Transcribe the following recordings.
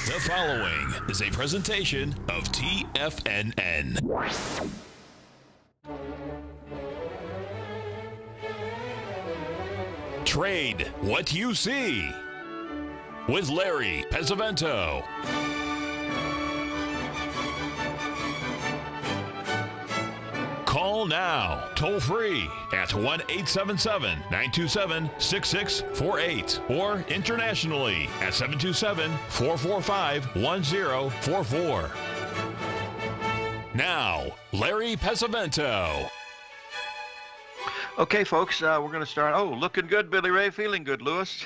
The following is a presentation of TFNN. Trade what you see with Larry Pesavento. Call now, toll free at 1-877-927-6648 or internationally at 727-445-1044. Now, Larry Pesavento. Okay, folks, we're going to start. Oh, looking good, Billy Ray. Feeling good, Lewis.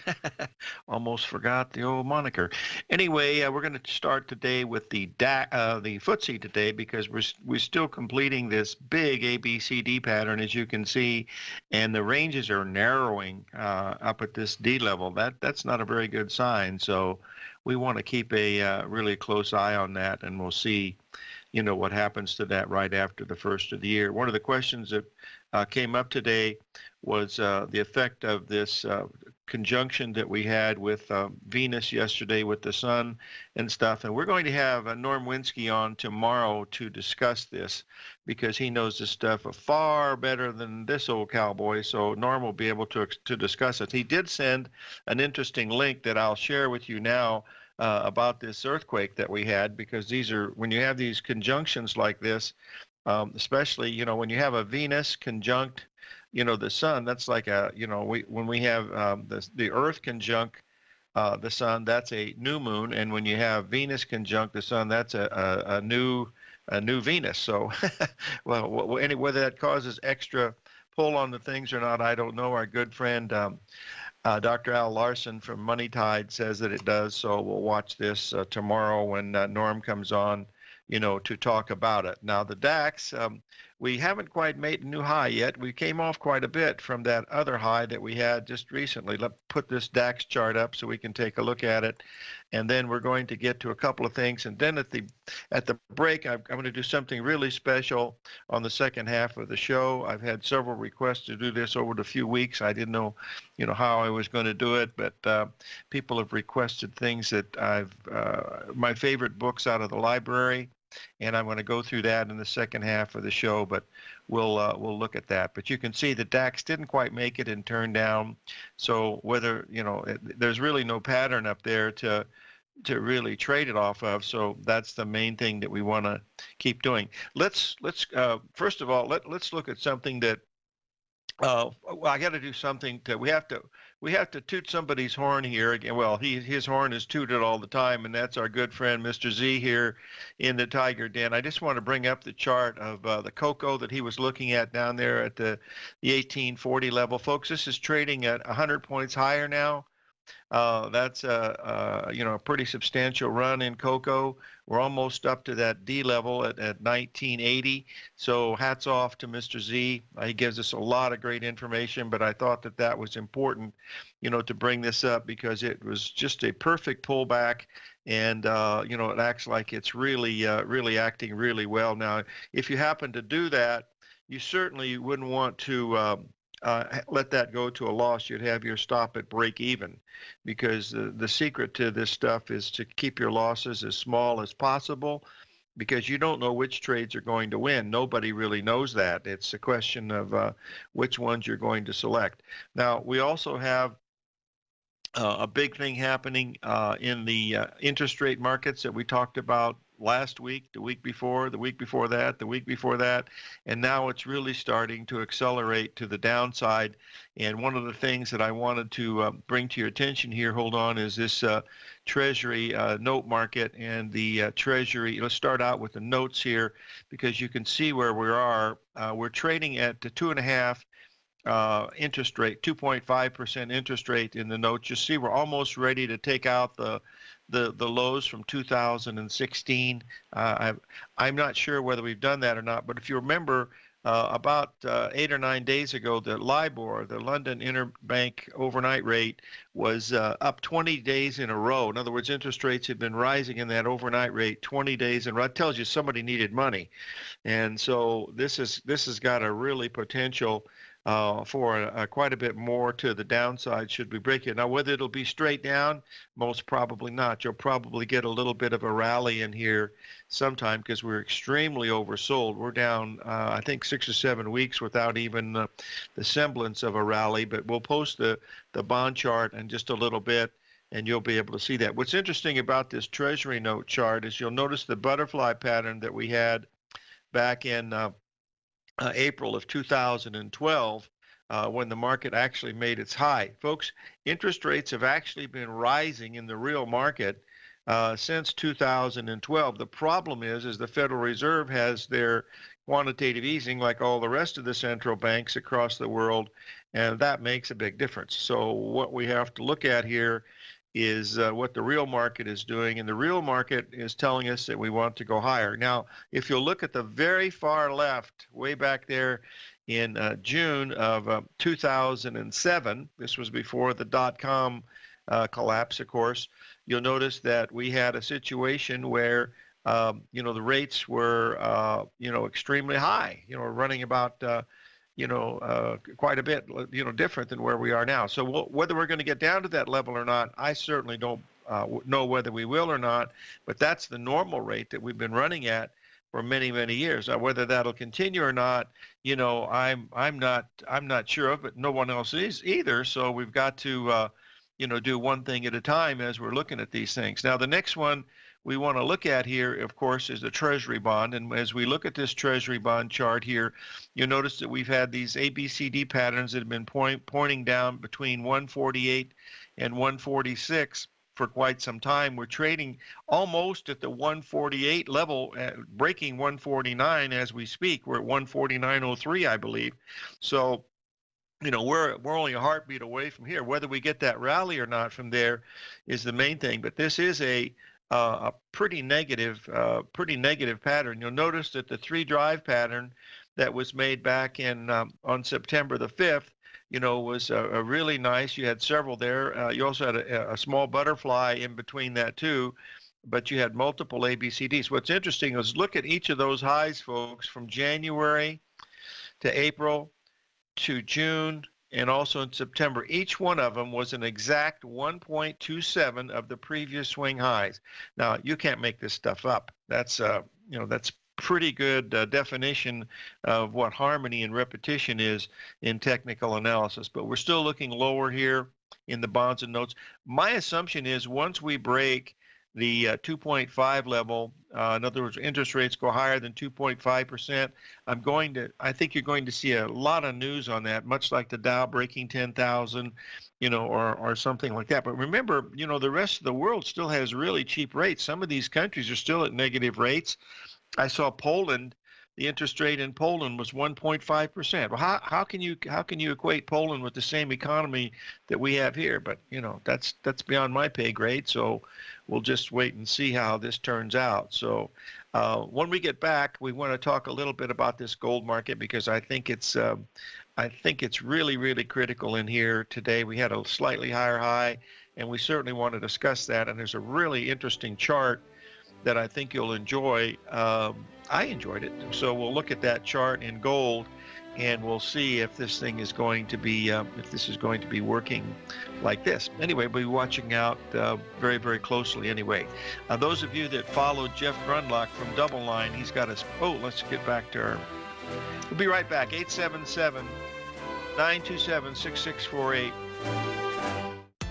Almost forgot the old moniker. Anyway, we're going to start today with the FTSE today because we're still completing this big ABCD pattern, as you can see, and the ranges are narrowing up at this D level. That's not a very good sign. So we want to keep a really close eye on that, and we'll see, you know, what happens to that right after the first of the year. One of the questions that came up today was the effect of this conjunction that we had with Venus yesterday with the sun and stuff. And we're going to have Norm Winsky on tomorrow to discuss this because he knows this stuff far better than this old cowboy. So Norm will be able to discuss it. He did send an interesting link that I'll share with you now about this earthquake that we had, because these are, when you have these conjunctions like this, especially, you know, when you have a Venus conjunct, you know, the sun, that's like a, you know, when we have the Earth conjunct the sun, that's a new moon, and when you have Venus conjunct the sun, that's a new Venus. So, well, whether that causes extra pull on the things or not, I don't know. Our good friend Dr. Al Larson from Money Tide says that it does. So we'll watch this tomorrow when Norm comes on, you know, to talk about it. Now, the DAX, we haven't quite made a new high yet. We came off quite a bit from that other high that we had just recently. Let's put this DAX chart up so we can take a look at it. And then we're going to get to a couple of things. And then at the break, I'm going to do something really special on the second half of the show. I've had several requests to do this over the few weeks. I didn't know, you know, how I was going to do it, but people have requested things that my favorite books out of the library. And I'm going to go through that in the second half of the show, but we'll look at that. But you can see the DAX didn't quite make it and turned down. So whether, you know, there's really no pattern up there to really trade it off of. So that's the main thing that we want to keep doing. Let's first of all, let's look at something that well, I got to do something we have to toot somebody's horn here again. Well, his horn is tooted all the time, and that's our good friend Mr. Z here in the Tiger Den. I just want to bring up the chart of the cocoa that he was looking at down there at the 1840 level. Folks, this is trading at 100 points higher now. That's you know, a pretty substantial run in cocoa. We're almost up to that D level at 1980. So hats off to Mr. Z. He gives us a lot of great information, but I thought that was important, you know, to bring this up because it was just a perfect pullback. And, you know, it acts like it's really acting really well. Now, if you happen to do that, you certainly wouldn't want to let that go to a loss. You'd have your stop at break even, because the secret to this stuff is to keep your losses as small as possible, because you don't know which trades are going to win. Nobody really knows that. It's a question of which ones you're going to select. Now, we also have a big thing happening in the interest rate markets that we talked about last week, the week before, the week before that, the week before that, and now it's really starting to accelerate to the downside. And one of the things that I wanted to bring to your attention here, hold on, is this Treasury note market and the Treasury. Let's start out with the notes here, because you can see where we are. We're trading at the 2.5 interest rate, 2.5% interest rate in the notes. You see, we're almost ready to take out the lows from 2016. I'm not sure whether we've done that or not, but if you remember, about 8 or 9 days ago, the LIBOR, the London Interbank Overnight Rate, was up 20 days in a row. In other words, interest rates had been rising in that overnight rate 20 days in a row. That tells you somebody needed money. And so this has got a really potential for quite a bit more to the downside should we break it. Now, whether it'll be straight down, most probably not. You'll probably get a little bit of a rally in here sometime because we're extremely oversold. We're down, I think, 6 or 7 weeks without even the semblance of a rally, but we'll post the bond chart in just a little bit, and you'll be able to see that. What's interesting about this Treasury note chart is you'll notice the butterfly pattern that we had back in April of 2012 when the market actually made its high. Folks, interest rates have actually been rising in the real market since 2012. The problem is the Federal Reserve has their quantitative easing like all the rest of the central banks across the world, and that makes a big difference. So what we have to look at here is what the real market is doing, and the real market is telling us that we want to go higher. Now, if you'll look at the very far left, way back there in June of 2007, this was before the dot-com collapse, of course, you'll notice that we had a situation where the rates were extremely high, running about quite a bit, different than where we are now. So whether we're going to get down to that level or not, I certainly don't know whether we will or not, but that's the normal rate that we've been running at for many, many years. Now, whether that'll continue or not, I'm not sure of, but no one else is either. So we've got to, do one thing at a time as we're looking at these things. Now, the next one we want to look at here, of course, is the Treasury bond. And as we look at this Treasury bond chart here, you'll notice that we've had these ABCD patterns that have been pointing down between 148 and 146 for quite some time. We're trading almost at the 148 level, breaking 149 as we speak. We're at 149.03, I believe. So, we're only a heartbeat away from here. Whether we get that rally or not from there is the main thing. But this is a pretty negative pattern. You'll notice that the 3-drive pattern that was made back in on September the 5th, was a really nice. You had several there. You also had a small butterfly in between that too, but you had multiple ABCDs. What's interesting is look at each of those highs, folks, from January to April to June, and also in September. Each one of them was an exact 1.27 of the previous swing highs. Now, you can't make this stuff up. That's that's pretty good definition of what harmony and repetition is in technical analysis. But we're still looking lower here in the bonds and notes. My assumption is once we break the 2.5 level, in other words, interest rates go higher than 2.5%, I think you're going to see a lot of news on that, much like the Dow breaking 10,000, or something like that. But remember, the rest of the world still has really cheap rates. Some of these countries are still at negative rates. I saw Poland. The interest rate in Poland was 1.5%. Well, how can you equate Poland with the same economy that we have here? But that's beyond my pay grade. So we'll just wait and see how this turns out. So when we get back, we want to talk a little bit about this gold market because I think it's really, really critical in here today. We had a slightly higher high, and we certainly want to discuss that. And there's a really interesting chart that I think you'll enjoy. I enjoyed it. So we'll look at that chart in gold, and we'll see if this thing is going to be working like this. Anyway, we'll be watching out very, very closely anyway. Those of you that followed Jeff Grunlock from Double Line, he's got us. Oh, let's get back to our. We'll be right back. 877-927-6648.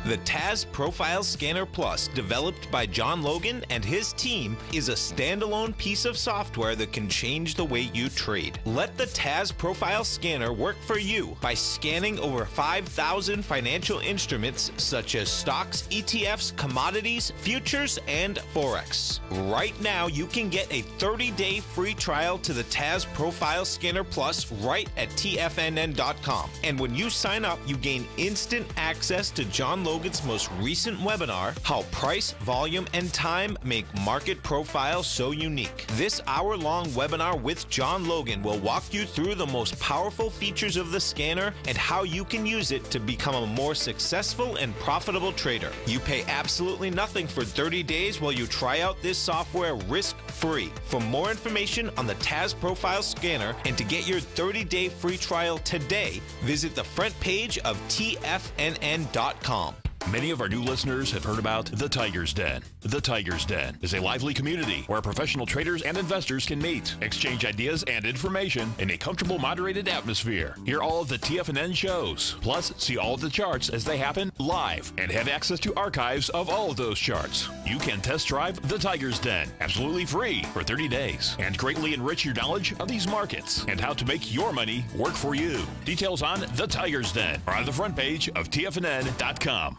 The TAS Profile Scanner Plus, developed by John Logan and his team, is a standalone piece of software that can change the way you trade. Let the TAS Profile Scanner work for you by scanning over 5,000 financial instruments such as stocks, ETFs, commodities, futures, and Forex. Right now, you can get a 30-day free trial to the TAS Profile Scanner Plus right at TFNN.com. And when you sign up, you gain instant access to John Logan Logan's most recent webinar, How Price, Volume, and Time Make Market Profiles So Unique. This hour-long webinar with John Logan will walk you through the most powerful features of the scanner and how you can use it to become a more successful and profitable trader. You pay absolutely nothing for 30 days while you try out this software risk-free. For more information on the TAS Profile Scanner and to get your 30-day free trial today, visit the front page of TFNN.com. Many of our new listeners have heard about The Tiger's Den. The Tiger's Den is a lively community where professional traders and investors can meet, exchange ideas and information in a comfortable, moderated atmosphere. Hear all of the TFNN shows, plus see all of the charts as they happen live and have access to archives of all of those charts. You can test drive The Tiger's Den absolutely free for 30 days and greatly enrich your knowledge of these markets and how to make your money work for you. Details on The Tiger's Den are on the front page of TFNN.com.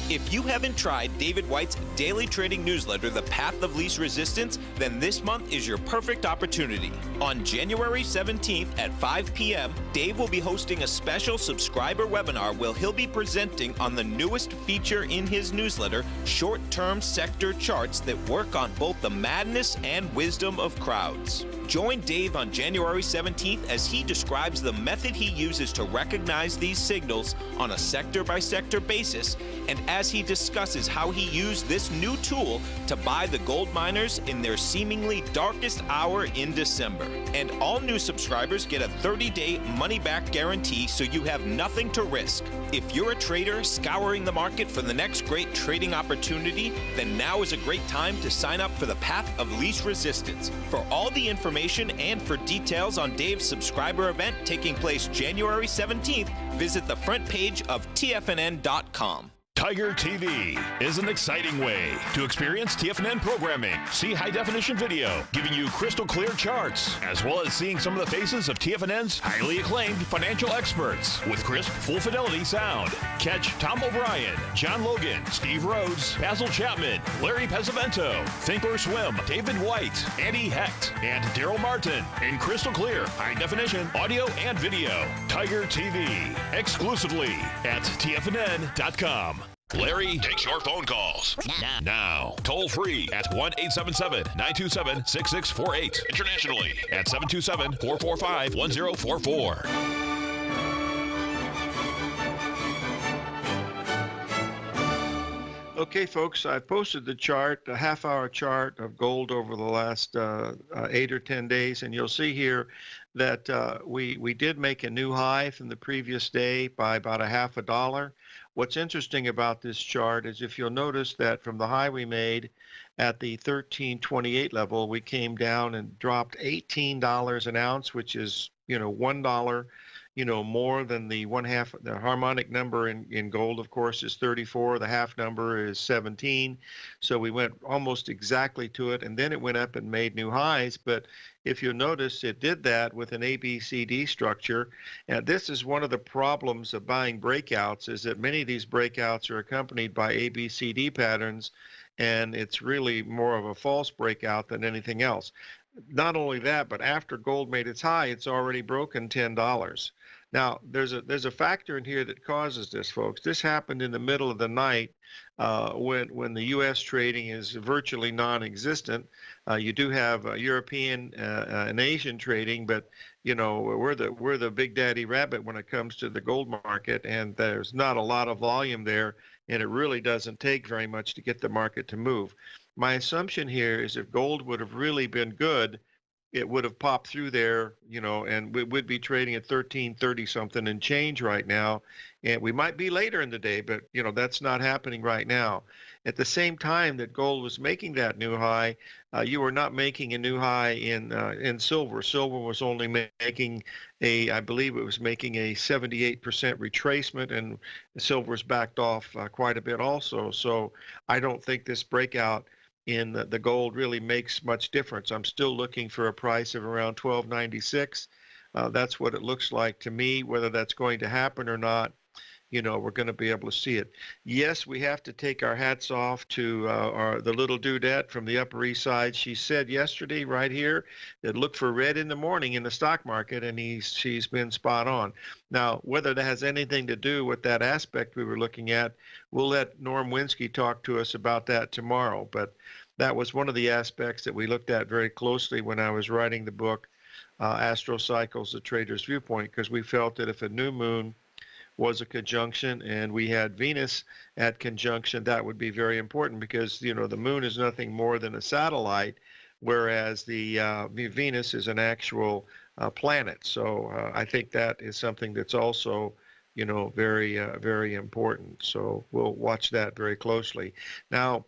If you haven't tried David White's daily trading newsletter, The Path of Least Resistance, then this month is your perfect opportunity. On January 17th at 5 p.m., Dave will be hosting a special subscriber webinar where he'll be presenting on the newest feature in his newsletter, short-term sector charts that work on both the madness and wisdom of crowds. Join Dave on January 17th as he describes the method he uses to recognize these signals on a sector-by-sector basis, and as he discusses how he used this new tool to buy the gold miners in their seemingly darkest hour in December. And all new subscribers get a 30-day money-back guarantee, so you have nothing to risk. If you're a trader scouring the market for the next great trading opportunity, then now is a great time to sign up for the Path of Least Resistance. For all the information and for details on Dave's subscriber event taking place January 17th, visit the front page of TFNN.com. Tiger TV is an exciting way to experience TFNN programming. See high-definition video, giving you crystal clear charts, as well as seeing some of the faces of TFNN's highly acclaimed financial experts with crisp, full-fidelity sound. Catch Tom O'Brien, John Logan, Steve Rhodes, Basil Chapman, Larry Pesavento, Think or Swim, David White, Andy Hecht, and Daryl Martin in crystal clear, high-definition audio and video. Tiger TV, exclusively at TFNN.com. Larry takes your phone calls now. Toll free at 1-877-927-6648. Internationally at 727-445-1044. Okay, folks, I posted the chart, a half-hour chart of gold over the last 8 or 10 days, and you'll see here that we did make a new high from the previous day by about $0.50. What's interesting about this chart is if you'll notice that from the high we made at the 1328 level, we came down and dropped $18 an ounce, which is, $1, more than the the harmonic number in gold, of course, is 34. The half number is 17. So we went almost exactly to it, and then it went up and made new highs. But if you notice, it did that with an ABCD structure. And this is one of the problems of buying breakouts, is that many of these breakouts are accompanied by ABCD patterns, and it's really more of a false breakout than anything else. Not only that, but after gold made its high, it's already broken $10. Now, there's a factor in here that causes this, folks. This happened in the middle of the night when the U.S. trading is virtually non-existent. You do have European and Asian trading, but we're the big daddy rabbit when it comes to the gold market, and there's not a lot of volume there, and it really doesn't take very much to get the market to move. My assumption here is if gold would have really been good, it would have popped through there, and we would be trading at 1330 something and change right now. And we might be later in the day, but that's not happening right now. At the same time that gold was making that new high, you were not making a new high in silver. Silver was only making I believe it was making a 78% retracement, and silver's backed off quite a bit also. So I don't think this breakout in the gold really makes much difference. I'm still looking for a price of around $12.96. That's what it looks like to me. Whether that's going to happen or not we're going to be able to see it. Yes, we have to take our hats off to the little dudette from the Upper East Side. She said yesterday right here that look for red in the morning in the stock market, and she's been spot on. Now, whether that has anything to do with that aspect we were looking at, we'll let Norm Winsky talk to us about that tomorrow. But that was one of the aspects that we looked at very closely when I was writing the book, Astro Cycles, The Trader's Viewpoint, because we felt that if a new moon was a conjunction and we had Venus at conjunction, that would be very important because, the moon is nothing more than a satellite, whereas the Venus is an actual planet. So I think that is something that's also, very, very important. So we'll watch that very closely. Now,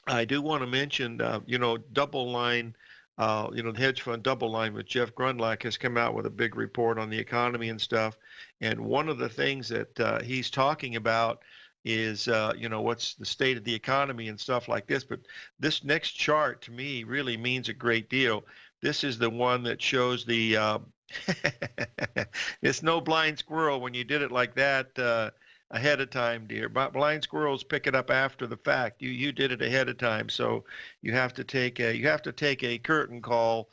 I do want to mention, double line. The hedge fund double line with Jeff Grundlack has come out with a big report on the economy and stuff. And one of the things that he's talking about is, what's the state of the economy and stuff like this. But this next chart to me really means a great deal. This is the one that shows the, it's no blind squirrel when you did it like that ahead of time, dear. But blind squirrels pick it up after the fact. You did it ahead of time, so you have to take a curtain call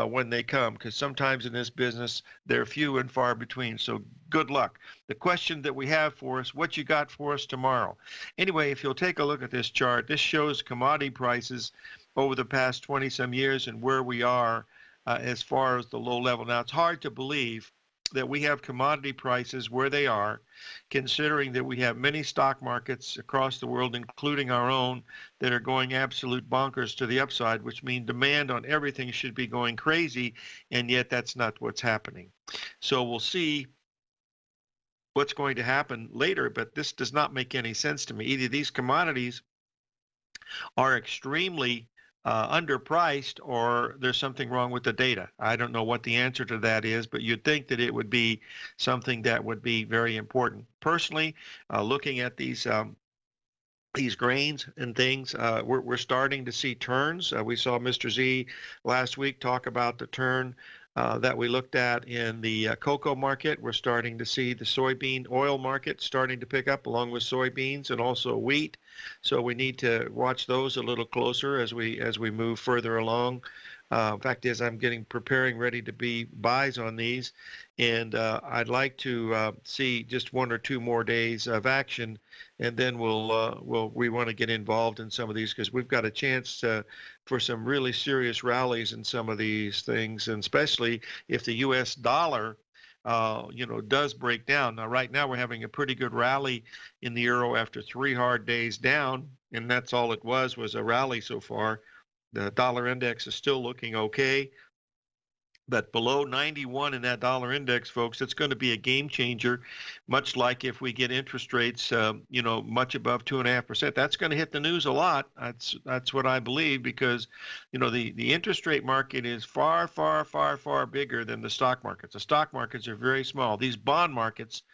when they come, because sometimes in this business they're few and far between. So good luck. The question that we have for us: what you got for us tomorrow? Anyway, if you'll take a look at this chart, this shows commodity prices over the past 20 some years and where we are as far as the low level. Now, it's hard to believe that we have commodity prices where they are, considering that we have many stock markets across the world, including our own, that are going absolute bonkers to the upside, which means demand on everything should be going crazy, and yet that's not what's happening. So we'll see what's going to happen later, but this does not make any sense to me. Either these commodities are extremely underpriced, or there's something wrong with the data. I don't know what the answer to that is, but you'd think that it would be something that would be very important. Personally, looking at these grains and things, we're starting to see turns. We saw Mr. Z last week talk about the turn that we looked at in the cocoa market. We're starting to see the soybean oil market starting to pick up along with soybeans and also wheat. So we need to watch those a little closer as we move further along. Fact is, I'm preparing ready to be buys on these, and I'd like to see just 1 or 2 more days of action, and then we want to get involved in some of these because we've got a chance for some really serious rallies in some of these things, and especially if the U.S. dollar does break down. Now, right now, we're having a pretty good rally in the euro after 3 hard days down, and that's all it was a rally so far. The dollar index is still looking okay, but below 91 in that dollar index, folks, it's going to be a game changer, much like if we get interest rates, much above 2.5%. That's going to hit the news a lot. That's what I believe, because, the interest rate market is far, far, far, far bigger than the stock markets. The stock markets are very small. These bond markets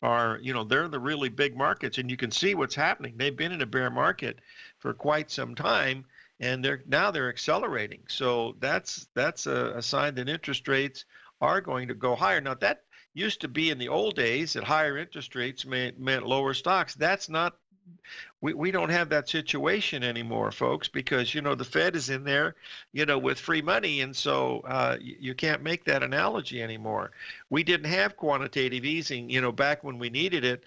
are, they're the really big markets, and you can see what's happening. They've been in a bear market for quite some time, and they're accelerating. So that's a sign that interest rates are going to go higher. Now, that used to be in the old days that higher interest rates meant lower stocks. That's not. We don't have that situation anymore, folks, because the Fed is in there, with free money, and so you can't make that analogy anymore. We didn't have quantitative easing, back when we needed it,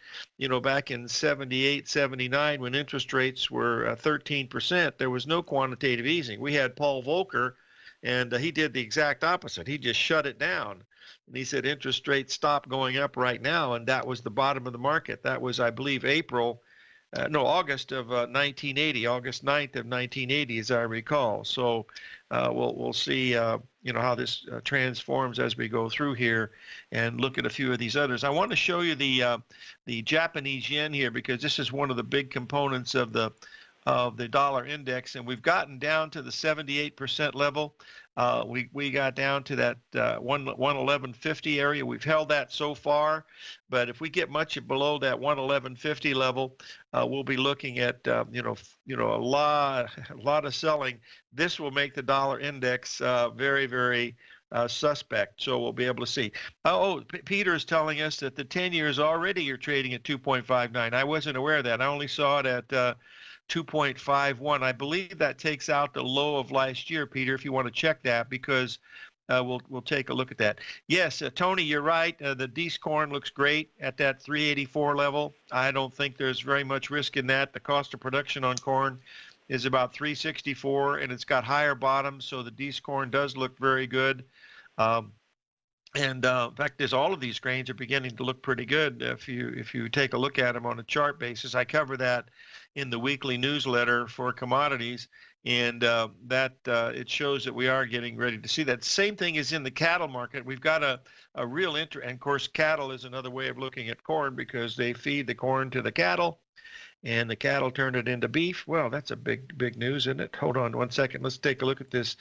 back in 78, 79, when interest rates were 13%. There was no quantitative easing. We had Paul Volcker, and he did the exact opposite. He just shut it down. And he said interest rates stop going up right now, and that was the bottom of the market. That was, I believe, August of 1980, August 9th of 1980, as I recall. So we'll see, how this transforms as we go through here and look at a few of these others. I want to show you the Japanese yen here, because this is one of the big components of the dollar index, and we've gotten down to the 78% level. We got down to that 111.50 area. We've held that so far, but if we get much below that 111.50 level, we'll be looking at a lot of selling. This will make the dollar index very, very suspect. So we'll be able to see. Peter is telling us that the 10 years already you're trading at 2.59. I wasn't aware of that. I only saw it at 2.51. I believe that takes out the low of last year, Peter, if you want to check that, because we'll take a look at that. Yes, Tony, you're right. The Dees corn looks great at that 384 level. I don't think there's very much risk in that. The cost of production on corn is about 364, and it's got higher bottoms, so the Dees corn does look very good. In fact, all of these grains are beginning to look pretty good if you take a look at them on a chart basis. I cover that in the weekly newsletter for commodities, and it shows that we are getting ready to see that. Same thing is in the cattle market. We've got a real interest, and of course, cattle is another way of looking at corn because they feed the corn to the cattle, and the cattle turn it into beef. Well, that's a big news, isn't it? Hold on one second. Let's take a look at this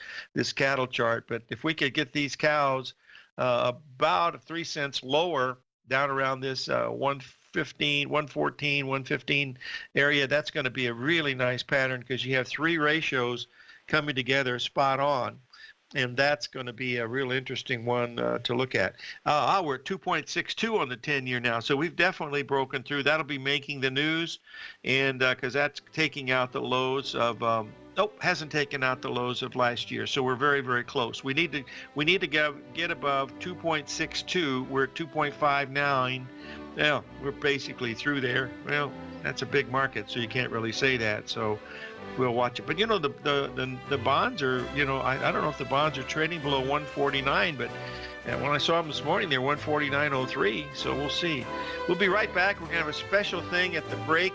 cattle chart. But if we could get these cows about 3 cents lower down around this 115, 114, 115 area, that's going to be a really nice pattern because you have three ratios coming together spot on. And that's going to be a real interesting one to look at. We're at 2.62 on the 10-year now, so we've definitely broken through. That'll be making the news, and because that's taking out the lows of hasn't taken out the lows of last year. So we're very, very close. We need to get above 2.62. We're at 2.59. Yeah, we're basically through there. Well, that's a big market, so you can't really say that. So we'll watch it. But the bonds are, I don't know if the bonds are trading below 149, but when I saw them this morning, they're 149.03. So we'll see. We'll be right back. We're gonna have a special thing at the break.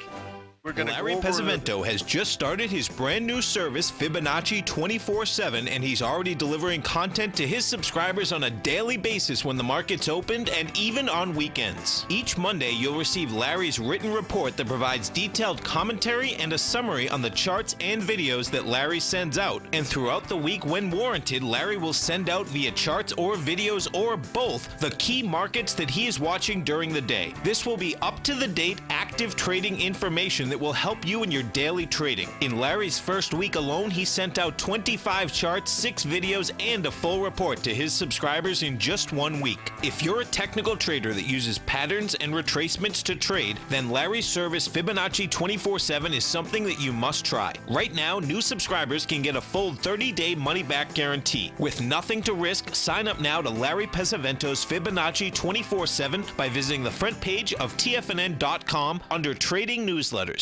Larry Pesavento has just started his brand new service, Fibonacci 24/7, and he's already delivering content to his subscribers on a daily basis when the market's opened and even on weekends. Each Monday, you'll receive Larry's written report that provides detailed commentary and a summary on the charts and videos that Larry sends out. And throughout the week, when warranted, Larry will send out via charts or videos or both the key markets that he is watching during the day. This will be up-to-the-date, active trading information that will help you in your daily trading. In Larry's first week alone, he sent out 25 charts, 6 videos, and a full report to his subscribers in just 1 week. If you're a technical trader that uses patterns and retracements to trade, then Larry's service Fibonacci 24/7 is something that you must try. Right now, new subscribers can get a full 30-day money-back guarantee. With nothing to risk, sign up now to Larry Pesavento's Fibonacci 24/7 by visiting the front page of TFNN.com under Trading Newsletters.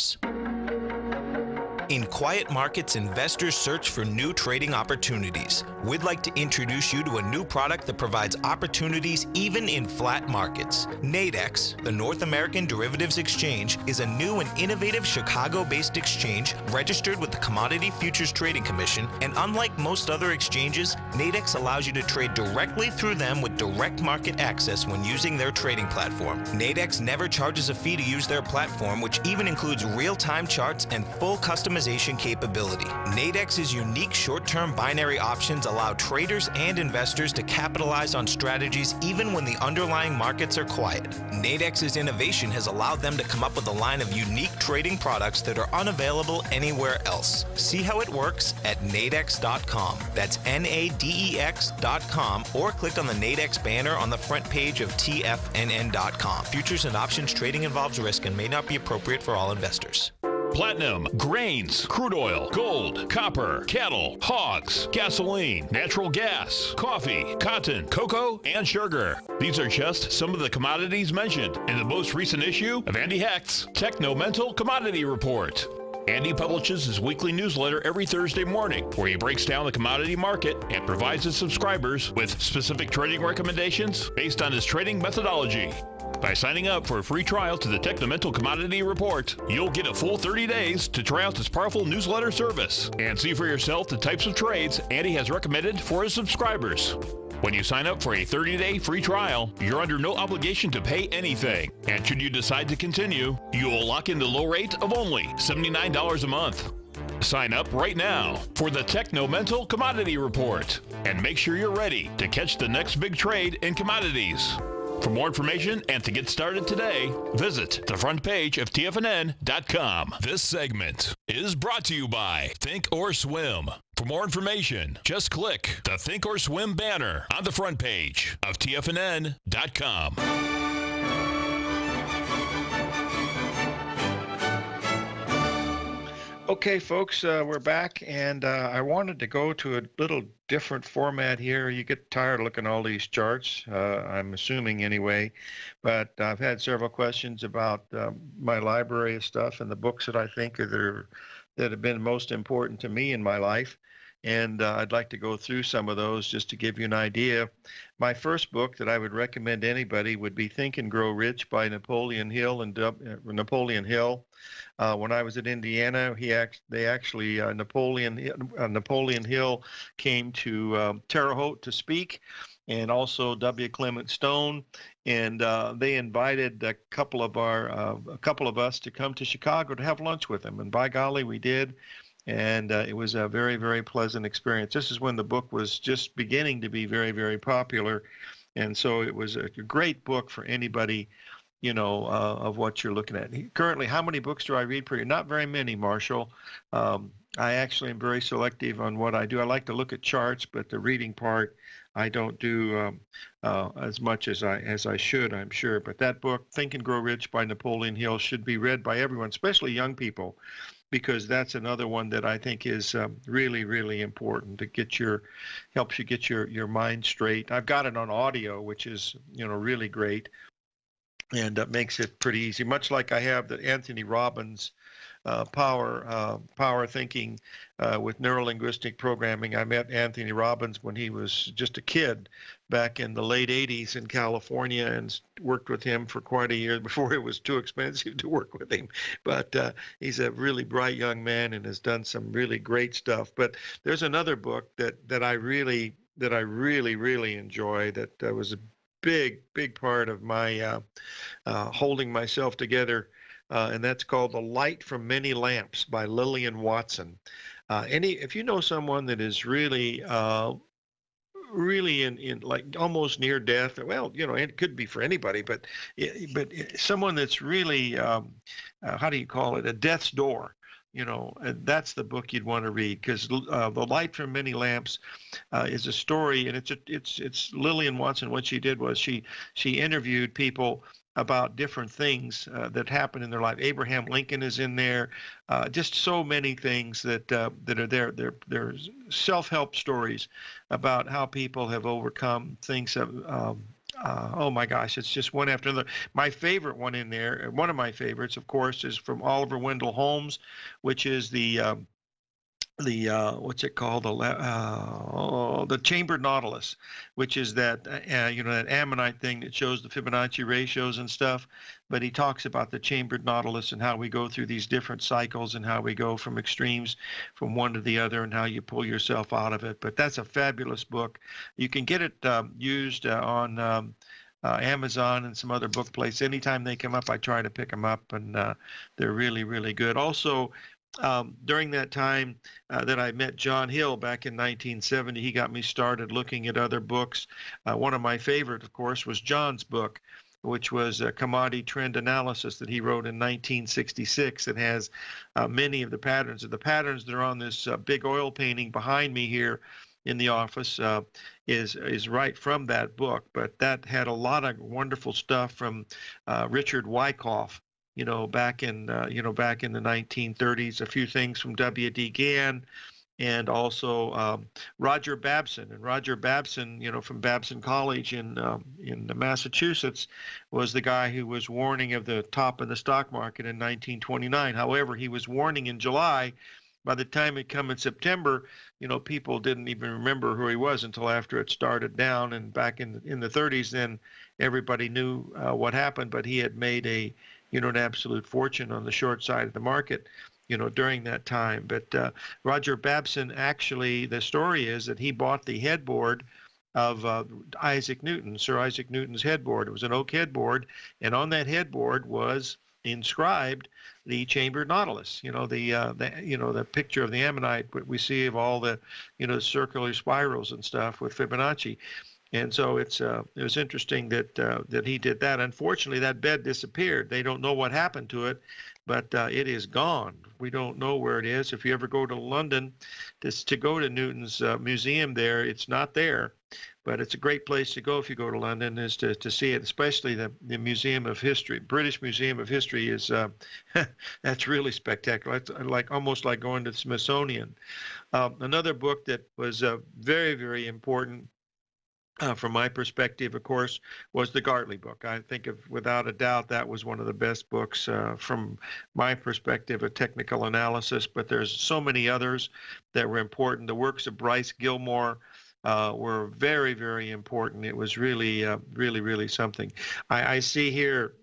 In quiet markets, investors search for new trading opportunities. We'd like to introduce you to a new product that provides opportunities even in flat markets. Nadex, the North American Derivatives Exchange, is a new and innovative Chicago-based exchange registered with the Commodity Futures Trading Commission, and unlike most other exchanges, Nadex allows you to trade directly through them with direct market access when using their trading platform. Nadex never charges a fee to use their platform, which even includes real-time charts and full customization capability. Nadex's unique short-term binary options allow traders and investors to capitalize on strategies even when the underlying markets are quiet. Nadex's innovation has allowed them to come up with a line of unique trading products that are unavailable anywhere else. See how it works at nadex.com. That's NADEX.com, or click on the Nadex banner on the front page of TFNN.com. Futures and options trading involves risk and may not be appropriate for all investors. Platinum, grains, crude oil, gold, copper, cattle, hogs, gasoline, natural gas, coffee, cotton, cocoa, and sugar. These are just some of the commodities mentioned in the most recent issue of Andy Hecht's Techno-Mental Commodity Report. Andy publishes his weekly newsletter every Thursday morning, where he breaks down the commodity market and provides his subscribers with specific trading recommendations based on his trading methodology. By signing up for a free trial to the Techno-Mental Commodity Report, you'll get a full 30 days to try out this powerful newsletter service and see for yourself the types of trades Andy has recommended for his subscribers. When you sign up for a 30-day free trial, you're under no obligation to pay anything. And should you decide to continue, you will lock in the low rate of only $79 a month. Sign up right now for the Techno-Mental Commodity Report and make sure you're ready to catch the next big trade in commodities. For more information and to get started today, visit the front page of TFNN.com. This segment is brought to you by Think or Swim. For more information, just click the Think or Swim banner on the front page of TFNN.com. Okay, folks, we're back, and I wanted to go to a little different format here. You get tired of looking at all these charts, I'm assuming anyway, but I've had several questions about my library of stuff and the books that I think that have been most important to me in my life. And I'd like to go through some of those just to give you an idea. My first book that I would recommend anybody would be Think and Grow Rich by Napoleon Hill. Napoleon Hill. When I was at Indiana, Napoleon Hill came to Terre Haute to speak, and also W. Clement Stone, and they invited a couple of us to come to Chicago to have lunch with them. And by golly, we did. And it was a very, very pleasant experience. This is when the book was just beginning to be very, very popular. And so it was a great book for anybody, of what you're looking at. Currently, how many books do I read per year? Not very many, Marshall. I actually am very selective on what I do. I like to look at charts, but the reading part, I don't do as much as I should, I'm sure. But that book, Think and Grow Rich by Napoleon Hill, should be read by everyone, especially young people, because that's another one that I think is really, really important to helps you get your mind straight. I've got it on audio, which is, really great, and makes it pretty easy, much like I have the Anthony Robbins Power Thinking with Neurolinguistic Programming. I met Anthony Robbins when he was just a kid back in the late 80s in California, and worked with him for quite a year before it was too expensive to work with him. But he's a really bright young man and has done some really great stuff. But there's another book that I really enjoy, that was a big part of my holding myself together. And that's called The Light from Many Lamps by Lillian Watson. If you know someone that is really in like almost near death, well, it could be for anybody, but someone that's really, how do you call it, a death's door, that's the book you'd want to read, because The Light from Many Lamps is a story, and it's Lillian Watson. What she did was she interviewed people about different things that happen in their life. Abraham Lincoln is in there. Just so many things that are there. They're self-help stories about how people have overcome things. Oh my gosh, it's just one after another. My favorite one in there, one of my favorites, of course, is from Oliver Wendell Holmes, which is the what's it called, the chambered nautilus, which is that that ammonite thing that shows the Fibonacci ratios and stuff. But he talks about the chambered nautilus and how we go through these different cycles and how we go from extremes from one to the other and how you pull yourself out of it. But that's a fabulous book. You can get it used on Amazon and some other book places. Anytime they come up, I try to pick them up, and they're really, really good. Also, during that time that I met John Hill back in 1970, he got me started looking at other books. One of my favorite, of course, was John's book, which was a commodity trend analysis that he wrote in 1966. It has many of the patterns. The patterns that are on this big oil painting behind me here in the office is right from that book. But that had a lot of wonderful stuff from Richard Wyckoff, back in the 1930s, a few things from W.D. Gann, and also Roger Babson. And Roger Babson, from Babson College in Massachusetts, was the guy who was warning of the top of the stock market in 1929. However, he was warning in July. By the time it come in September, people didn't even remember who he was until after it started down. And back in the 30s, then everybody knew what happened. But he had made an absolute fortune on the short side of the market, during that time. But Roger Babson, actually, the story is that he bought the headboard of Isaac Newton, Sir Isaac Newton's headboard. It was an oak headboard, and on that headboard was inscribed the chambered nautilus. The picture of the ammonite, what we see of all the circular spirals and stuff with Fibonacci. And so it was interesting that he did that. Unfortunately, that bed disappeared. They don't know what happened to it, but it is gone. We don't know where it is. If you ever go to London to go to Newton's museum there, it's not there. But it's a great place to go if you go to London, is to see it, especially the Museum of History. British Museum of History is that's really spectacular. It's almost like going to the Smithsonian. Another book that was very, very important from my perspective, of course, was the Gartley book. I think without a doubt, that was one of the best books from my perspective, a technical analysis, but there's so many others that were important. The works of Bryce Gilmore were very, very important. It was really, really something. I see here,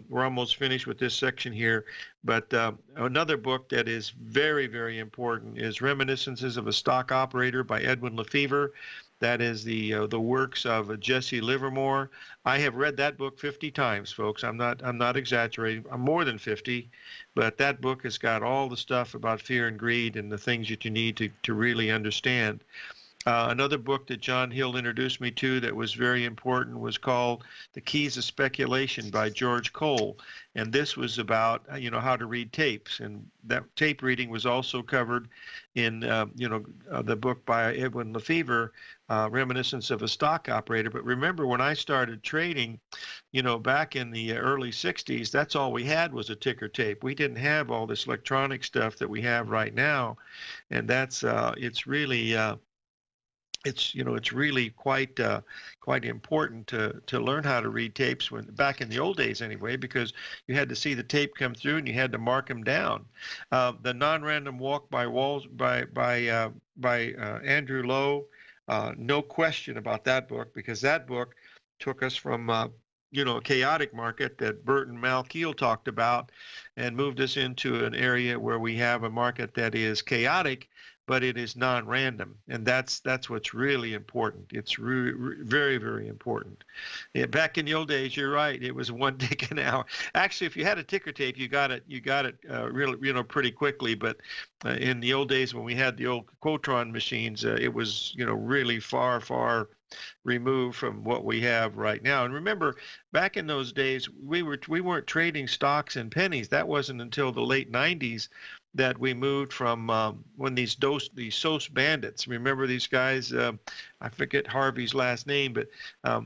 we're almost finished with this section here, but another book that is very, very important is Reminiscences of a Stock Operator by Edwin Lefevre. That is the works of Jesse Livermore. I have read that book 50 times, folks. I'm not exaggerating. I'm more than 50, but that book has got all the stuff about fear and greed and the things that you need to really understand. Another book that John Hill introduced me to that was very important was called The Keys of Speculation by George Cole. And this was about, how to read tapes. And that tape reading was also covered in, the book by Edwin Lefevre, Reminiscence of a Stock Operator. But remember, when I started trading, back in the early 60s, that's all we had was a ticker tape. We didn't have all this electronic stuff that we have right now. And that's, it's really, it's really quite important to learn how to read tapes back in the old days anyway, because you had to see the tape come through and you had to mark them down. The Non-Random Walk by Andrew Lowe, no question about that book, because that book took us from a chaotic market that Burton Malkiel talked about and moved us into an area where we have a market that is chaotic, but it is non-random, and that's what's really important. It's very, very important. Back in the old days, you're right. It was one tick an hour. Actually, if you had a ticker tape, you got it really, pretty quickly. But in the old days when we had the old Quotron machines, it was really far removed from what we have right now. And remember, back in those days, we weren't trading stocks and pennies. That wasn't until the late 90s that we moved from when these SOS bandits, remember these guys, I forget Harvey's last name, but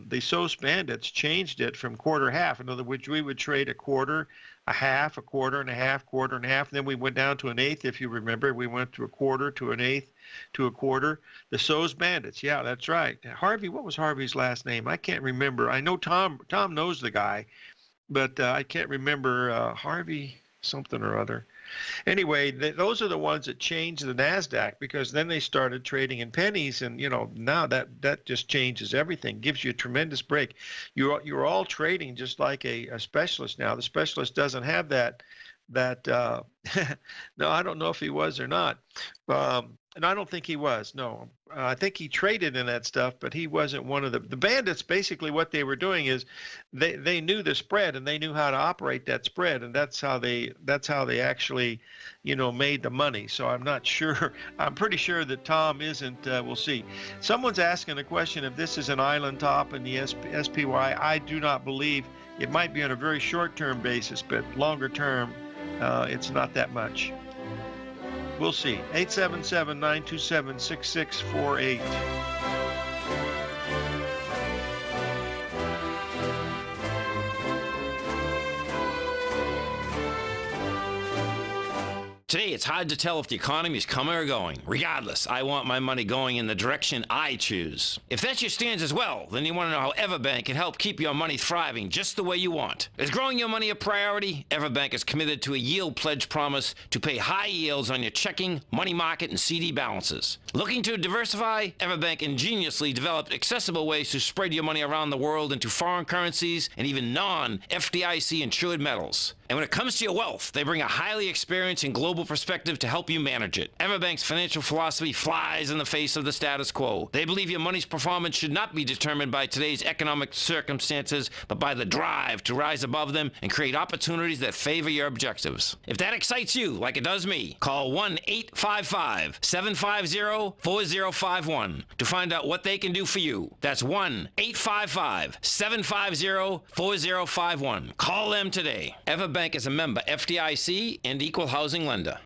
the SOS bandits changed it from quarter half. In other words, we would trade a quarter, a half, a quarter and a half, quarter and a half. And then we went down to an eighth, if you remember. We went to a quarter, to an eighth, to a quarter. The SOS bandits, yeah, that's right. Harvey, what was Harvey's last name? I can't remember. I know Tom knows the guy, but I can't remember Harvey something or other. Anyway, those are the ones that changed the NASDAQ, because then they started trading in pennies, and now that just changes everything, gives you a tremendous break. You're all trading just like a specialist now. The specialist doesn't have that no, I don't know if he was or not. And I don't think he was. No, I think he traded in that stuff, but he wasn't one of the bandits. Basically, what they were doing is they knew the spread and they knew how to operate that spread, and that's how they actually, made the money. So I'm not sure. I'm pretty sure that Tom isn't. We'll see. Someone's asking a question if this is an island top in the SPY. I do not believe. It might be on a very short-term basis, but longer term, it's not that much. We'll see. 877-927-6648. Today, it's hard to tell if the economy is coming or going. Regardless, I want my money going in the direction I choose. If that's your stance as well, then you want to know how Everbank can help keep your money thriving just the way you want. Is growing your money a priority? Everbank is committed to a yield pledge promise to pay high yields on your checking, money market, and CD balances. Looking to diversify? Everbank ingeniously developed accessible ways to spread your money around the world into foreign currencies and even non-FDIC insured metals. And when it comes to your wealth, they bring a highly experienced and global perspective to help you manage it. Everbank's financial philosophy flies in the face of the status quo. They believe your money's performance should not be determined by today's economic circumstances, but by the drive to rise above them and create opportunities that favor your objectives. If that excites you, like it does me, call 1-855-750-4051 to find out what they can do for you. That's 1-855-750-4051. Call them today. Everbank is a member FDIC and equal housing lender.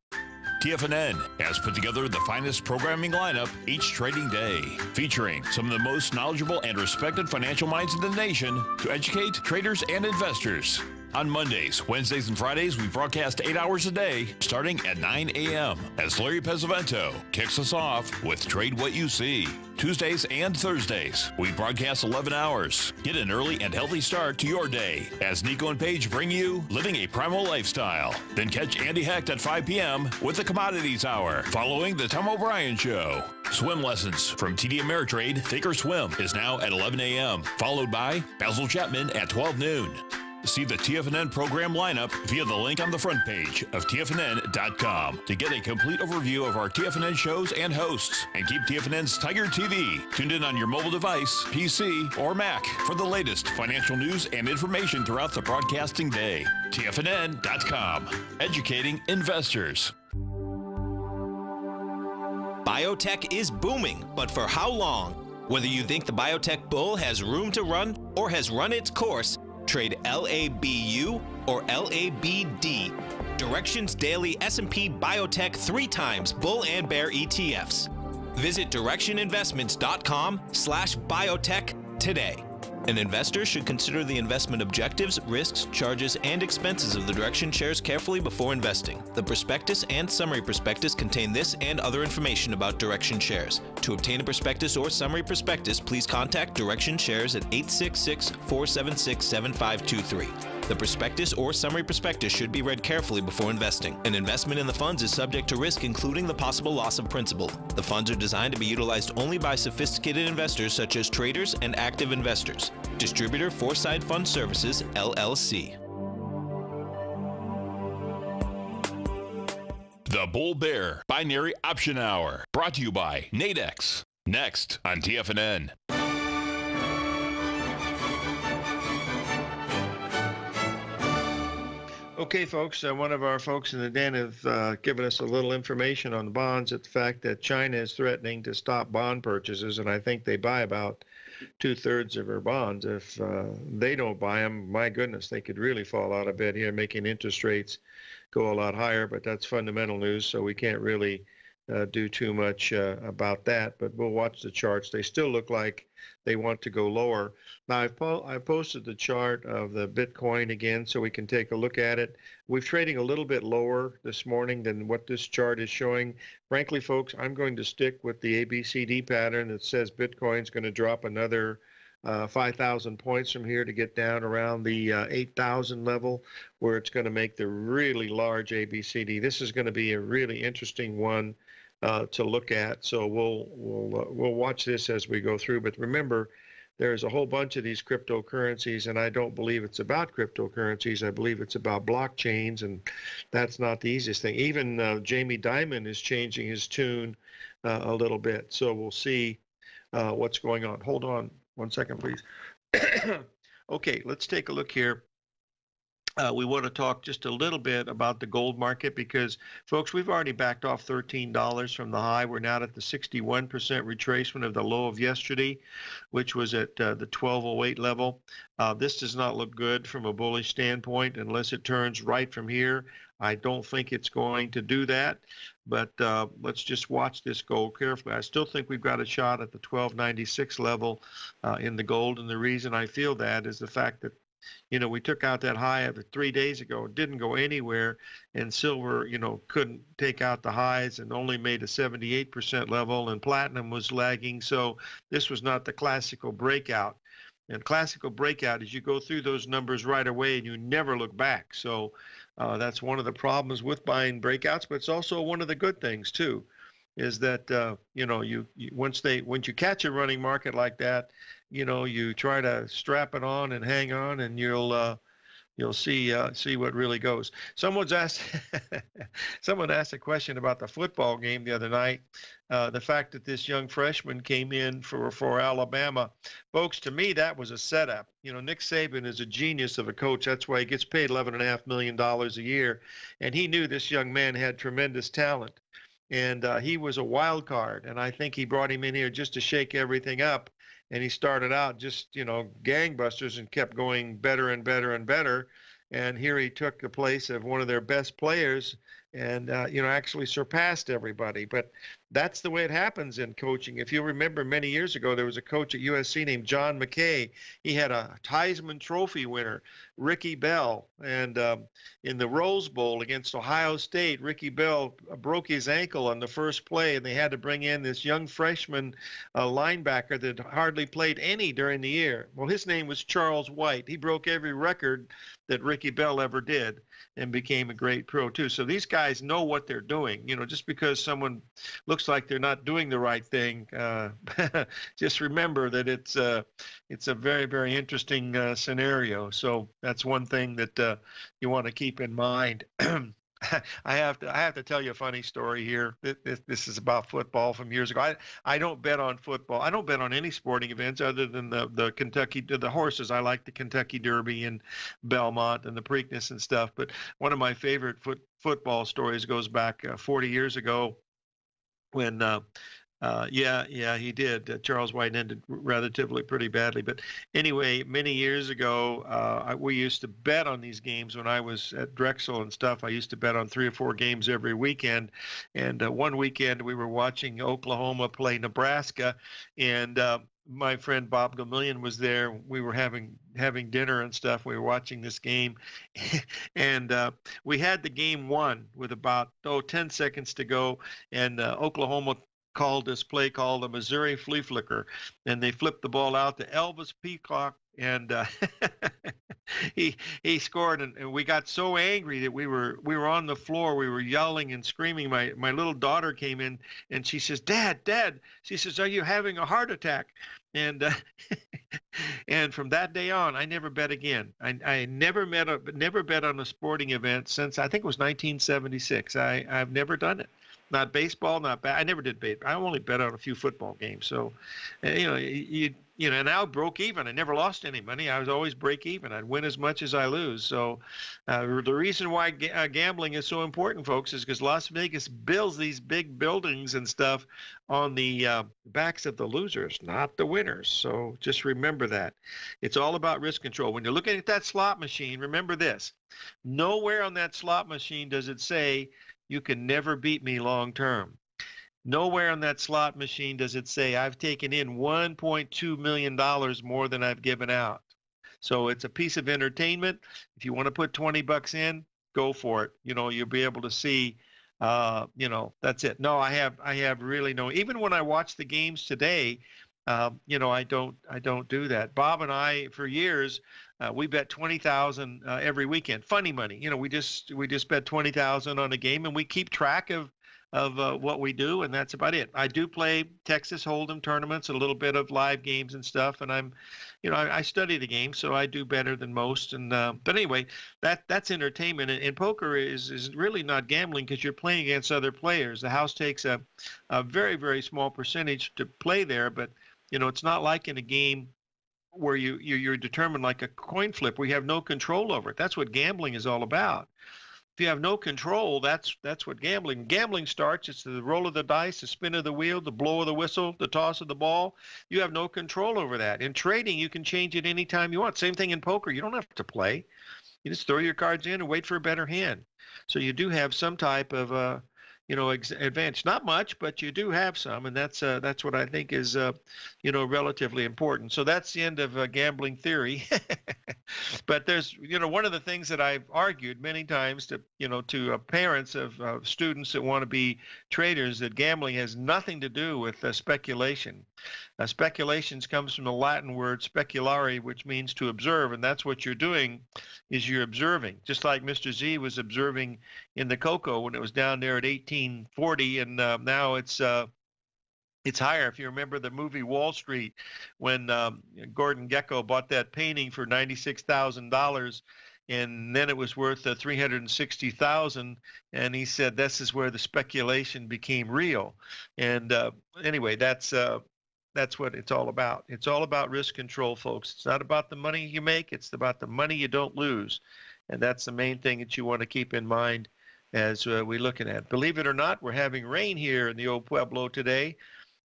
TFNN has put together the finest programming lineup each trading day, featuring some of the most knowledgeable and respected financial minds in the nation to educate traders and investors. On Mondays, Wednesdays, and Fridays, we broadcast 8 hours a day, starting at 9 a.m. as Larry Pesavento kicks us off with Trade What You See. Tuesdays and Thursdays, we broadcast 11 hours. Get an early and healthy start to your day as Nico and Paige bring you Living a Primal Lifestyle. Then catch Andy Hecht at 5 p.m. with the Commodities Hour, following the Tom O'Brien Show. Swim lessons from TD Ameritrade Thinkorswim is now at 11 a.m., followed by Basil Chapman at 12 noon. See the TFNN program lineup via the link on the front page of TFNN.com to get a complete overview of our TFNN shows and hosts. And keep TFNN's Tiger TV tuned in on your mobile device, PC, or Mac for the latest financial news and information throughout the broadcasting day. TFNN.com, educating investors. Biotech is booming, but for how long? Whether you think the biotech bull has room to run or has run its course, trade LABU or LABD. Direction's daily S&P Biotech 3 times bull and bear ETFs. Visit directioninvestments.com/biotech today. An investor should consider the investment objectives, risks, charges, and expenses of the Direction shares carefully before investing. The prospectus and summary prospectus contain this and other information about Direction shares. To obtain a prospectus or summary prospectus, please contact Direction shares at 866-476-7523. The prospectus or summary prospectus should be read carefully before investing. An investment in the funds is subject to risk, including the possible loss of principal. The funds are designed to be utilized only by sophisticated investors such as traders and active investors. Distributor Foreside Fund Services, LLC. The Bull Bear Binary Option Hour, brought to you by Nadex. Next on TFNN. Okay, folks, one of our folks in the den have given us a little information on the bonds. It's the fact that China is threatening to stop bond purchases, and I think they buy about 2/3 of our bonds. If they don't buy them, my goodness, they could really fall out of bed here, making interest rates go a lot higher, but that's fundamental news, so we can't really do too much about that, but we'll watch the charts. They still look like they want to go lower. Now, I've posted the chart of the Bitcoin again so we can take a look at it. We're trading a little bit lower this morning than what this chart is showing. Frankly, folks, I'm going to stick with the ABCD pattern that says Bitcoin's going to drop another 5,000 points from here to get down around the 8,000 level, where it's going to make the really large ABCD. This is going to be a really interesting one to look at. So we'll watch this as we go through. But remember, there's a whole bunch of these cryptocurrencies, and I don't believe it's about cryptocurrencies. I believe it's about blockchains, and that's not the easiest thing. Even Jamie Dimon is changing his tune a little bit. So we'll see what's going on. Hold on 1 second, please. Okay, let's take a look here. We want to talk just a little bit about the gold market because, folks, we've already backed off $13 from the high. We're now at the 61% retracement of the low of yesterday, which was at the 1208 level. This does not look good from a bullish standpoint unless it turns right from here. I don't think it's going to do that, but let's just watch this gold carefully. I still think we've got a shot at the 1296 level in the gold, and the reason I feel that is the fact that, you know, we took out that high of it 3 days ago. It didn't go anywhere, and silver, you know, couldn't take out the highs and only made a 78% level, and platinum was lagging. So this was not the classical breakout. And classical breakout is you go through those numbers right away and you never look back. So that's one of the problems with buying breakouts, but it's also one of the good things too, is that you know, once you catch a running market like that, you know, you try to strap it on and hang on, and you'll you'll see what really goes. Someone asked a question about the football game the other night. The fact that this young freshman came in for Alabama, folks, to me that was a setup. Nick Saban is a genius of a coach. That's why he gets paid $11.5 million a year, and he knew this young man had tremendous talent. And he was a wild card, and I think he brought him in here just to shake everything up. And he started out just, gangbusters and kept going better and better and better. And here he took the place of one of their best players and, actually surpassed everybody. But that's the way it happens in coaching. If you remember many years ago, there was a coach at USC named John McKay. He had a Heisman Trophy winner, Ricky Bell. And in the Rose Bowl against Ohio State, Ricky Bell broke his ankle on the first play, and they had to bring in this young freshman linebacker that hardly played any during the year. Well, his name was Charles White. He broke every record that Ricky Bell ever did and became a great pro too. So these guys know what they're doing. Just because someone looks like they're not doing the right thing, just remember that it's a very, very interesting scenario. So that's one thing that you want to keep in mind. I have to tell you a funny story here. This is about football from years ago. I don't bet on football. I don't bet on any sporting events other than the horses. I like the Kentucky Derby and Belmont and the Preakness and stuff. But one of my favorite football stories goes back 40 years ago when he did. Charles White ended relatively pretty badly. But anyway, many years ago, we used to bet on these games when I was at Drexel and stuff. I used to bet on 3 or 4 games every weekend. And one weekend we were watching Oklahoma play Nebraska, and my friend Bob Gamillion was there. We were having dinner and stuff. We were watching this game, and we had the game won with about 10 seconds to go, and Oklahoma called this play called the Missouri Flea Flicker, and they flipped the ball out to Elvis Peacock, and he scored, and we got so angry that we were on the floor. We were yelling and screaming. My little daughter came in, and she says, Dad, she says, are you having a heart attack? And and from that day on, I never bet again. I never bet on a sporting event since I think it was 1976. I've never done it. Not baseball, not I never did baseball. I only bet on a few football games. So, and I broke even. I never lost any money. I was always break even. I'd win as much as I lose. So, the reason why gambling is so important, folks, is because Las Vegas builds these big buildings and stuff on the backs of the losers, not the winners. So just remember that. It's all about risk control. When you're looking at that slot machine, remember this. Nowhere on that slot machine does it say, you can never beat me long term. Nowhere on that slot machine does it say I've taken in $1.2 million more than I've given out. So it's a piece of entertainment. If you want to put $20 in, go for it. You'll be able to see, that's it. No, I have really no, even when I watch the games today, I don't do that. Bob and I, for years, we bet 20,000 every weekend. Funny money. We just bet 20,000 on a game, and we keep track of what we do, and that's about it. I do play Texas Hold'em tournaments, a little bit of live games and stuff, and I study the game, so I do better than most. And but anyway, that's entertainment. And poker is really not gambling because you're playing against other players. The house takes a very, very small percentage to play there, but it's not like in a game where you're determined like a coin flip where you have no control over it. That's what gambling is all about. If you have no control, that's what gambling starts. It's the roll of the dice, the spin of the wheel, the blow of the whistle, the toss of the ball. You have no control over that. In trading, you can change it anytime you want. Same thing in poker. You don't have to play. You just throw your cards in and wait for a better hand. So you do have some type of advantage. Not much, but you do have some, and that's what I think is relatively important. So that's the end of gambling theory. But there's one of the things that I've argued many times to parents of students that want to be traders, that gambling has nothing to do with speculation. Speculations comes from the Latin word speculare, which means to observe, and that's what you're doing, is you're observing. Just like Mr. Z was observing in the cocoa when it was down there at 1840, and now it's higher. If you remember the movie Wall Street, when Gordon Gekko bought that painting for $96,000, and then it was worth 360,000, and he said this is where the speculation became real. And anyway, that's what it's all about. It's all about risk control, folks. It's not about the money you make, it's about the money you don't lose. And that's the main thing that you want to keep in mind as we're looking at. Believe it or not, we're having rain here in the old Pueblo today,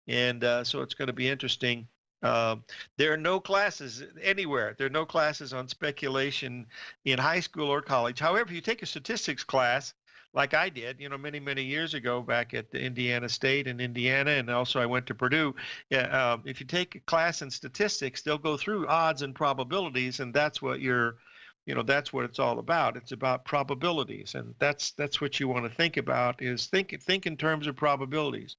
and so it's going to be interesting. There are no classes anywhere. There are no classes on speculation in high school or college. However, if you take a statistics class, like I did, many, many years ago back at the Indiana State in Indiana, and also I went to Purdue. If you take a class in statistics, they'll go through odds and probabilities, and that's what that's what it's all about. It's about probabilities, and that's what you want to think about. Is think in terms of probabilities.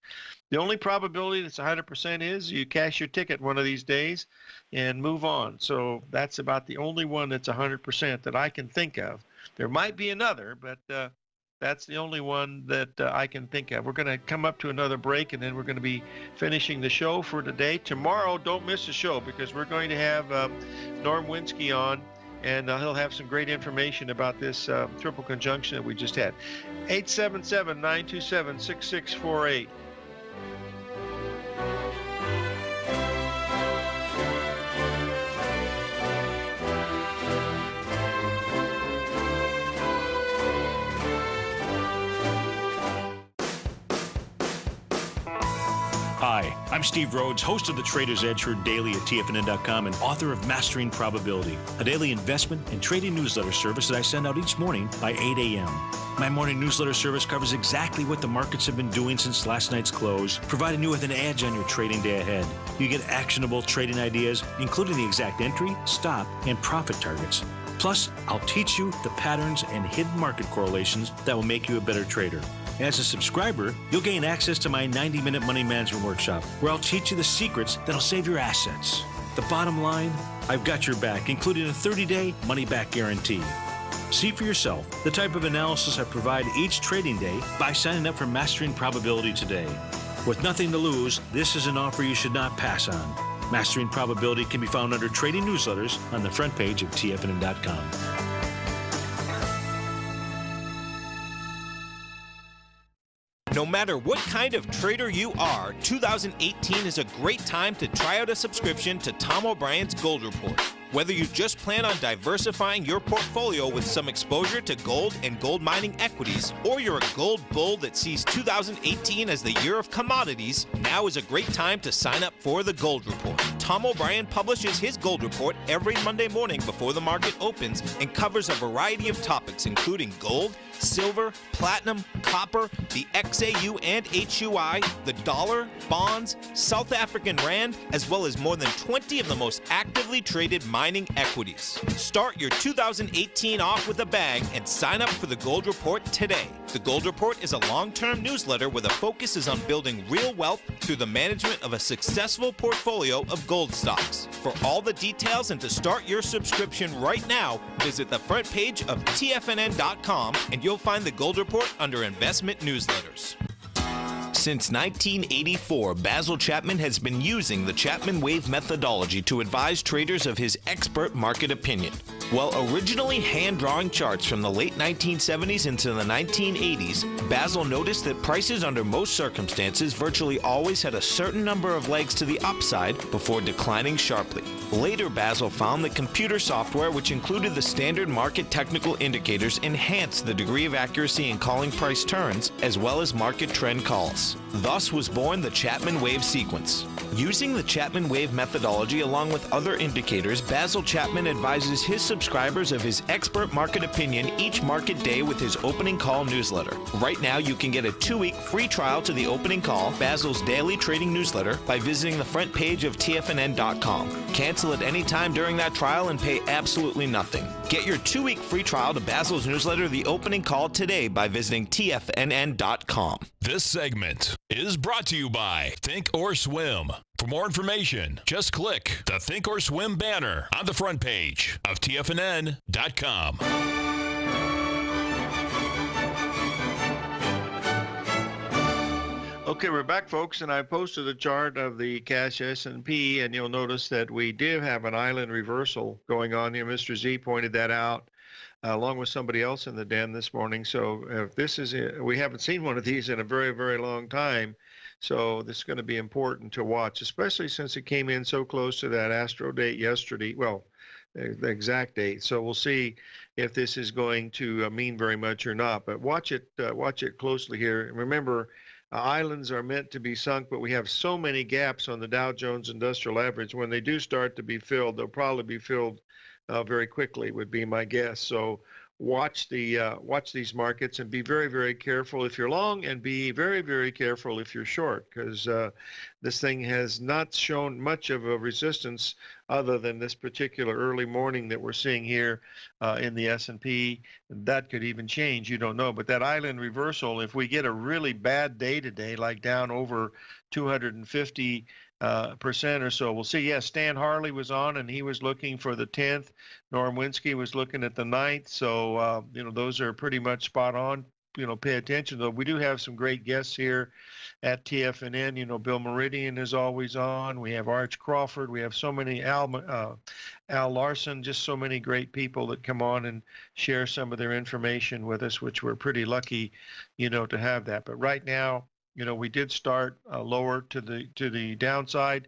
The only probability that's 100% is you cash your ticket one of these days and move on. So that's about the only one that's 100% that I can think of. There might be another, but that's the only one that I can think of. We're going to come up to another break, and then we're going to be finishing the show for today. Tomorrow, don't miss the show, because we're going to have Norm Winsky on, and he'll have some great information about this triple conjunction that we just had. 877-927-6648. Hi, I'm Steve Rhodes, host of the Trader's Edge, heard daily at TFNN.com and author of Mastering Probability, a daily investment and trading newsletter service that I send out each morning by 8 a.m. My morning newsletter service covers exactly what the markets have been doing since last night's close, providing you with an edge on your trading day ahead. You get actionable trading ideas, including the exact entry, stop, and profit targets. Plus, I'll teach you the patterns and hidden market correlations that will make you a better trader. As a subscriber, you'll gain access to my 90-minute money management workshop, where I'll teach you the secrets that'll save your assets. The bottom line, I've got your back, including a 30-day money-back guarantee. See for yourself the type of analysis I provide each trading day by signing up for Mastering Probability today. With nothing to lose, this is an offer you should not pass on. Mastering Probability can be found under Trading Newsletters on the front page of TFNN.com. No matter what kind of trader you are, 2018 is a great time to try out a subscription to Tom O'Brien's Gold Report. Whether you just plan on diversifying your portfolio with some exposure to gold and gold mining equities, or you're a gold bull that sees 2018 as the year of commodities, now is a great time to sign up for the Gold Report. Tom O'Brien publishes his Gold Report every Monday morning before the market opens and covers a variety of topics, including gold, silver, platinum, copper, the XAU and HUI, the dollar, bonds, South African rand, as well as more than 20 of the most actively traded mining equities. Start your 2018 off with a bang and sign up for the Gold Report today. The Gold Report is a long-term newsletter where the focus is on building real wealth through the management of a successful portfolio of gold stocks. For all the details and to start your subscription right now, visit the front page of TFNN.com and you'll find the Gold Report under Investment Newsletters. Since 1984, Basil Chapman has been using the Chapman Wave methodology to advise traders of his expert market opinion. While originally hand-drawing charts from the late 1970s into the 1980s, Basil noticed that prices under most circumstances virtually always had a certain number of legs to the upside before declining sharply. Later, Basil found that computer software, which included the standard market technical indicators, enhanced the degree of accuracy in calling price turns, as well as market trend calls. Thus was born the Chapman Wave sequence. Using the Chapman Wave methodology along with other indicators, Basil Chapman advises his subscribers of his expert market opinion each market day with his opening call newsletter. Right now, you can get a 2-week free trial to the opening call, Basil's daily trading newsletter, by visiting the front page of TFNN.com. Cancel at any time during that trial and pay absolutely nothing. Get your 2-week free trial to Basil's newsletter, The Opening Call, today by visiting TFNN.com. This segment is brought to you by Think or Swim. For more information, just click the Think or Swim banner on the front page of TFNN.com. Okay, we're back, folks, and I posted a chart of the cash S&P, and you'll notice that we did have an island reversal going on here. Mr. Z pointed that out. along with somebody else in the den this morning. So if this is, we haven't seen one of these in a very, very long time. So this is going to be important to watch, especially since it came in so close to that Astro date yesterday. Well, the exact date. So we'll see if this is going to mean very much or not. But watch it closely here. Remember, islands are meant to be sunk, but we have so many gaps on the Dow Jones Industrial Average. When they do start to be filled, they'll probably be filled very quickly, would be my guess. So watch these markets and be very, very careful if you're long, and be very, very careful if you're short, because this thing has not shown much of a resistance other than this particular early morning that we're seeing here in the S&P. That could even change, you don't know. But that island reversal, if we get a really bad day today, like down over 250% or so, we'll see. Yes, Stan Harley was on, and he was looking for the 10th. Norm Winsky was looking at the 9th. So, those are pretty much spot on. Pay attention, though. We do have some great guests here at TFNN. Bill Meridian is always on. We have Arch Crawford. We have so many, Al Larson, just so many great people that come on and share some of their information with us, which we're pretty lucky, to have that. But right now, we did start lower to the downside.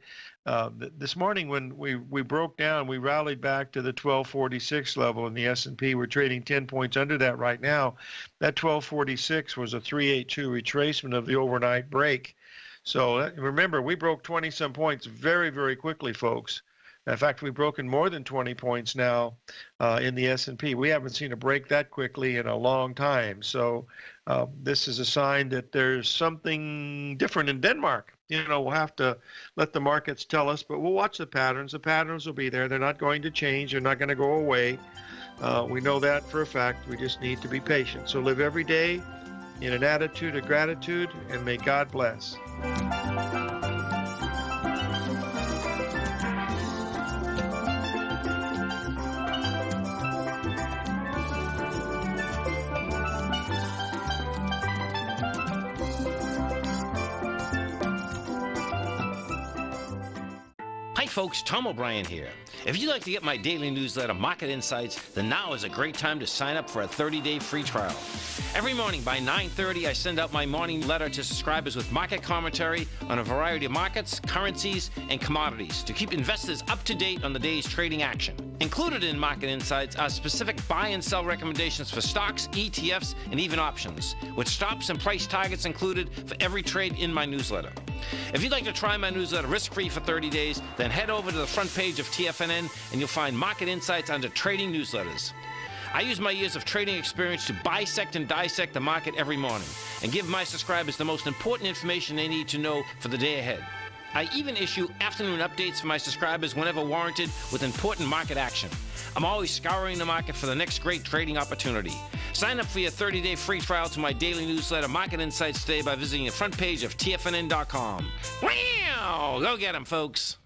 This morning when we broke down, we rallied back to the 1246 level in the S&P. We're trading 10 points under that right now. That 1246 was a 382 retracement of the overnight break. So remember, we broke 20-some points very, very quickly, folks. In fact, we've broken more than 20 points now in the S&P. We haven't seen a break that quickly in a long time. So this is a sign that there's something different in Denmark. We'll have to let the markets tell us, but we'll watch the patterns. The patterns will be there. They're not going to change. They're not going to go away. We know that for a fact. We just need to be patient. So live every day in an attitude of gratitude, and may God bless. Hi folks, Tom O'Brien here. If you'd like to get my daily newsletter, Market Insights, then now is a great time to sign up for a 30-day free trial. Every morning by 9:30, I send out my morning letter to subscribers with market commentary on a variety of markets, currencies, and commodities to keep investors up to date on the day's trading action. Included in Market Insights are specific buy and sell recommendations for stocks, ETFs, and even options, with stops and price targets included for every trade in my newsletter. If you'd like to try my newsletter risk-free for 30 days, then head over to the front page of TFNN and you'll find Market Insights under Trading Newsletters. I use my years of trading experience to bisect and dissect the market every morning and give my subscribers the most important information they need to know for the day ahead. I even issue afternoon updates for my subscribers whenever warranted with important market action. I'm always scouring the market for the next great trading opportunity. Sign up for your 30-day free trial to my daily newsletter, Market Insights, today by visiting the front page of TFNN.com. Wow! Go get them, folks!